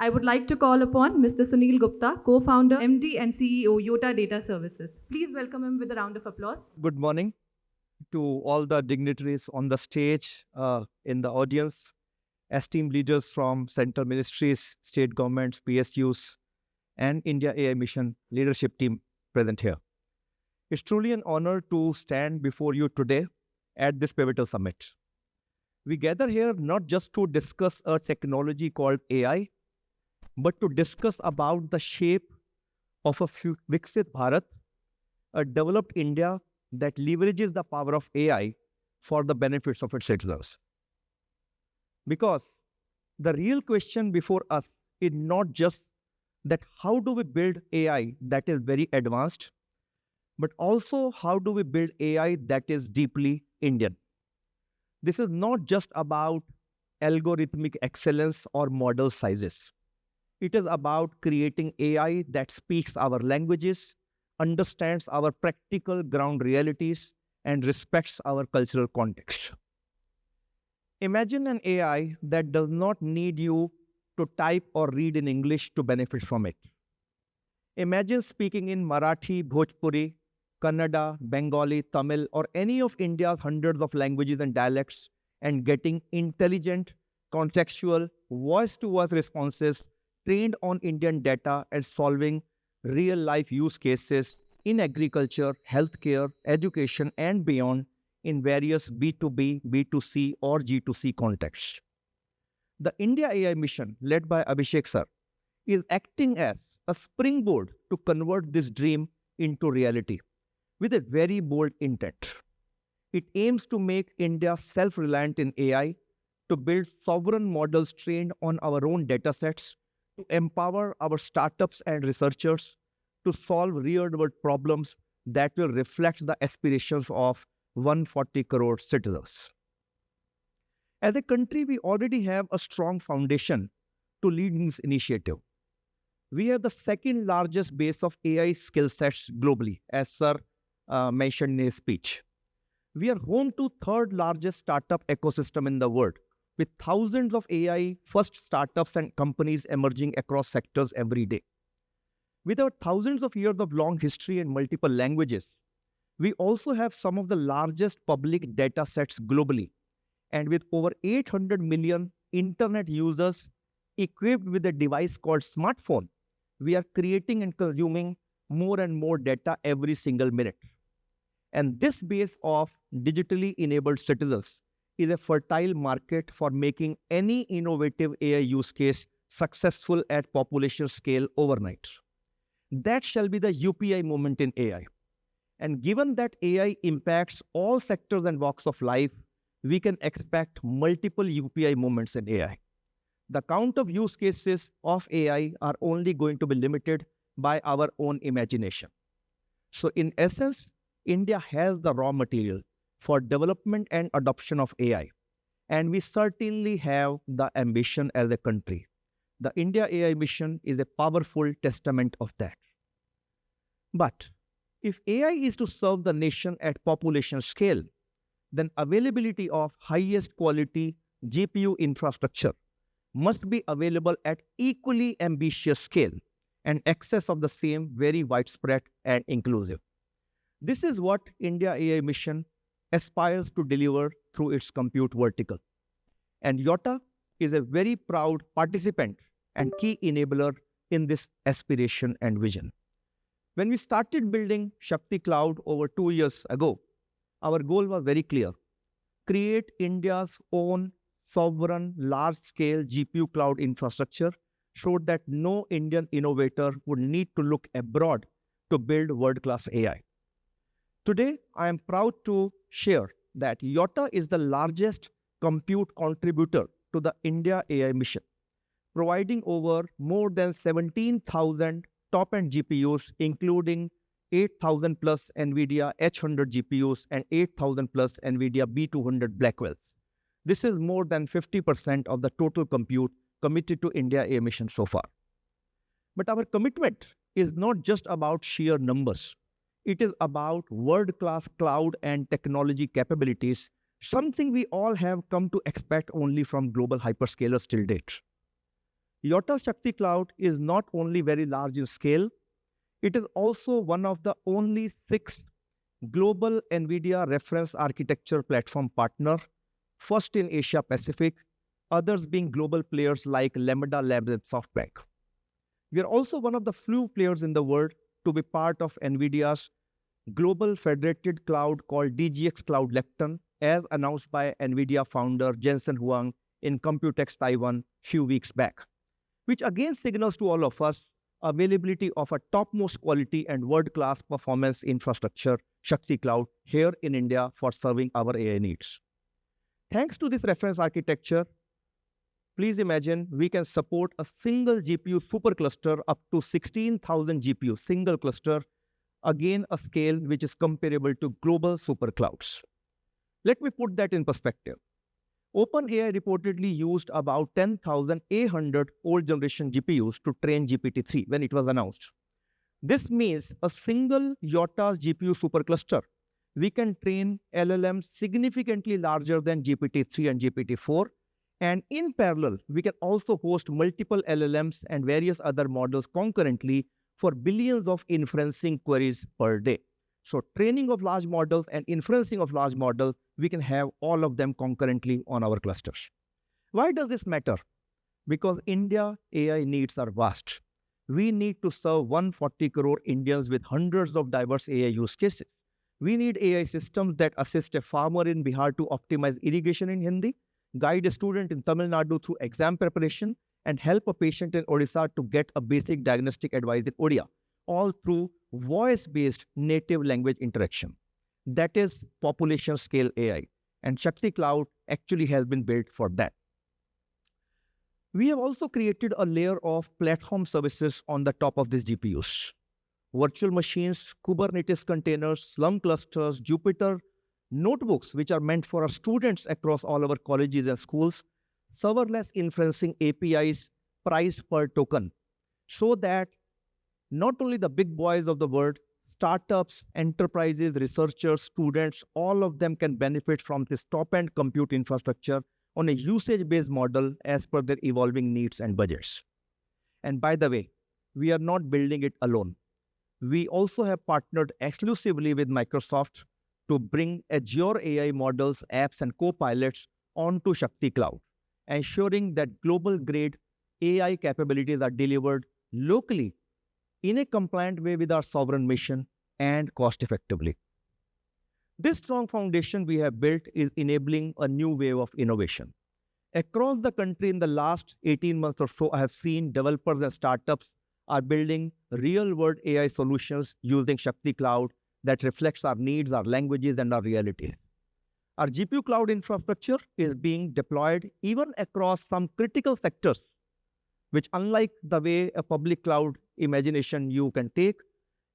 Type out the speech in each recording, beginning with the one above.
I would like to call upon Mr. Sunil Gupta, co-founder, MD and CEO, Yotta Data Services. Please welcome him with a round of applause. Good morning to all the dignitaries on the stage, in the audience, esteemed leaders from central ministries, state governments, PSUs, and India AI Mission leadership team present here. It's truly an honor to stand before you today at this pivotal summit. We gather here not just to discuss a technology called AI, but to discuss about the shape of a Viksit Bharat, a developed India that leverages the power of AI for the benefits of its citizens. Because the real question before us is not just that how do we build AI that is very advanced, but also how do we build AI that is deeply Indian. This is not just about algorithmic excellence or model sizes. It is about creating AI that speaks our languages, understands our practical ground realities, and respects our cultural context. Imagine an AI that does not need you to type or read in English to benefit from it. Imagine speaking in Marathi, Bhojpuri, Kannada, Bengali, Tamil, or any of India's hundreds of languages and dialects and getting intelligent, contextual, voice-to-voice responses trained on Indian data and solving real-life use cases in agriculture, healthcare, education, and beyond in various B2B, B2C, or G2C contexts. The India AI mission, led by Abhishek sir, is acting as a springboard to convert this dream into reality with a very bold intent. It aims to make India self-reliant in AI, to build sovereign models trained on our own datasets, to empower our startups and researchers to solve real-world problems that will reflect the aspirations of 140 crore citizens. As a country, we already have a strong foundation to lead this initiative. We have the second largest base of AI skill sets globally, as Sir mentioned in his speech. We are home to third largest startup ecosystem in the world, with thousands of AI-first startups and companies emerging across sectors every day. With our thousands of years of long history and multiple languages, we also have some of the largest public data sets globally. And with over 800 million internet users equipped with a device called smartphone, we are creating and consuming more and more data every single minute. And this base of digitally enabled citizens is a fertile market for making any innovative AI use case successful at population scale overnight. That shall be the UPI moment in AI. And given that AI impacts all sectors and walks of life, we can expect multiple UPI moments in AI. The count of use cases of AI are only going to be limited by our own imagination. So in essence, India has the raw material for development and adoption of AI. And we certainly have the ambition as a country. The India AI mission is a powerful testament of that. But if AI is to serve the nation at population scale, then availability of highest quality GPU infrastructure must be available at equally ambitious scale and access of the same very widespread and inclusive. This is what India AI mission aspires to deliver through its compute vertical. And Yotta is a very proud participant and key enabler in this aspiration and vision. When we started building Shakti Cloud over 2 years ago, our goal was very clear: create India's own sovereign large-scale GPU cloud infrastructure so that no Indian innovator would need to look abroad to build world-class AI. Today, I am proud to share that Yotta is the largest compute contributor to the India AI mission, providing over more than 17,000 top-end GPUs, including 8,000 plus NVIDIA H100 GPUs and 8,000 plus NVIDIA B200 Blackwells. This is more than 50% of the total compute committed to India AI mission so far. But our commitment is not just about sheer numbers. It is about world-class cloud and technology capabilities, something we all have come to expect only from global hyperscalers till date. Yotta Shakti Cloud is not only very large in scale, it is also one of the only 6 global NVIDIA reference architecture platform partner, first in Asia Pacific, others being global players like Lambda Labs and SoftBank. We are also one of the few players in the world to be part of NVIDIA's global federated cloud called DGX Cloud Lepton, as announced by NVIDIA founder Jensen Huang in Computex Taiwan few weeks back, which again signals to all of us availability of a topmost quality and world-class performance infrastructure, Shakti Cloud, here in India for serving our AI needs. Thanks to this reference architecture, please imagine we can support a single GPU supercluster up to 16,000 GPU, single cluster, again a scale which is comparable to global superclouds. Let me put that in perspective. OpenAI reportedly used about 10,800 old generation GPUs to train GPT-3 when it was announced. This means a single Yotta GPU supercluster, we can train LLMs significantly larger than GPT-3 and GPT-4. And in parallel, we can also host multiple LLMs and various other models concurrently for billions of inferencing queries per day. So training of large models and inferencing of large models, we can have all of them concurrently on our clusters. Why does this matter? Because India AI needs are vast. We need to serve 140 crore Indians with hundreds of diverse AI use cases. We need AI systems that assist a farmer in Bihar to optimize irrigation in Hindi, guide a student in Tamil Nadu through exam preparation, and help a patient in Odisha to get a basic diagnostic advice in Odia, all through voice-based native language interaction. That is population scale AI. And Shakti Cloud actually has been built for that. We have also created a layer of platform services on the top of these GPUs. Virtual machines, Kubernetes containers, Slum clusters, Jupyter notebooks, which are meant for our students across all our colleges and schools, serverless inferencing APIs priced per token, so that not only the big boys of the world, startups, enterprises, researchers, students, all of them can benefit from this top-end compute infrastructure on a usage-based model as per their evolving needs and budgets. And by the way, we are not building it alone. We also have partnered exclusively with Microsoft to bring Azure AI models, apps, and co-pilots onto Shakti Cloud, ensuring that global-grade AI capabilities are delivered locally in a compliant way with our sovereign mission and cost-effectively. This strong foundation we have built is enabling a new wave of innovation. Across the country in the last 18 months or so, I have seen developers and startups are building real-world AI solutions using Shakti Cloud that reflects our needs, our languages, and our reality. Our GPU cloud infrastructure is being deployed even across some critical sectors, which, unlike the way a public cloud imagination you can take,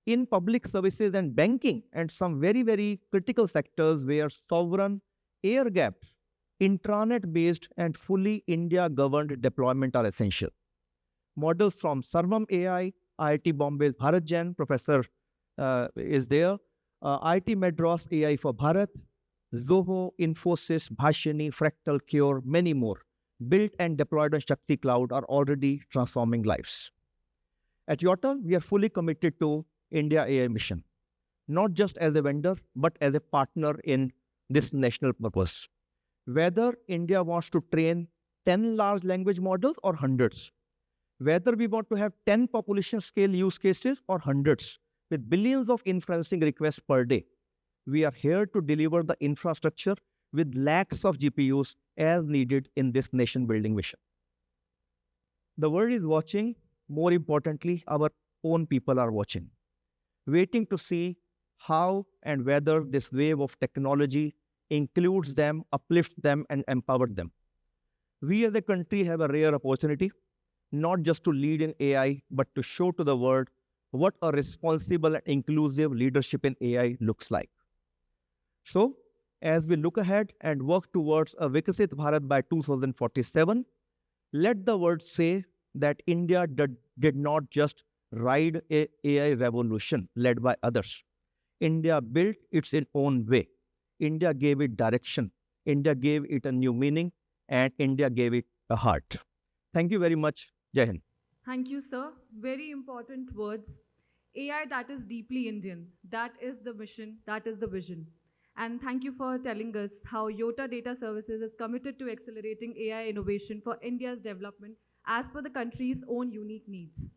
in public services and banking and some very, very critical sectors where sovereign, air-gapped, intranet-based and fully India-governed deployment are essential. Models from Sarvam AI, IIT Bombay's Bharat Jain, professor is there, IIT Madras AI for Bharat, Zoho, Infosys, Bhashini, Fractal, Cure, many more, built and deployed on Shakti Cloud are already transforming lives. At Yotta, we are fully committed to India AI mission, not just as a vendor, but as a partner in this national purpose. Whether India wants to train 10 large language models or hundreds, whether we want to have 10 population scale use cases or hundreds, with billions of inferencing requests per day, we are here to deliver the infrastructure with lakhs of GPUs as needed in this nation-building mission. The world is watching. More importantly, our own people are watching, waiting to see how and whether this wave of technology includes them, uplifts them, and empowers them. We as a country have a rare opportunity, not just to lead in AI, but to show to the world what a responsible and inclusive leadership in AI looks like. So, as we look ahead and work towards a Viksit Bharat by 2047, let the world say that India did not just ride a AI revolution led by others. India built its own way. India gave it direction. India gave it a new meaning, and India gave it a heart. Thank you very much Jai Hind. Thank you, sir. Very important words. AI that is deeply Indian. That is the mission, that is the vision. And thank you for telling us how Yotta Data Services is committed to accelerating AI innovation for India's development as per the country's own unique needs.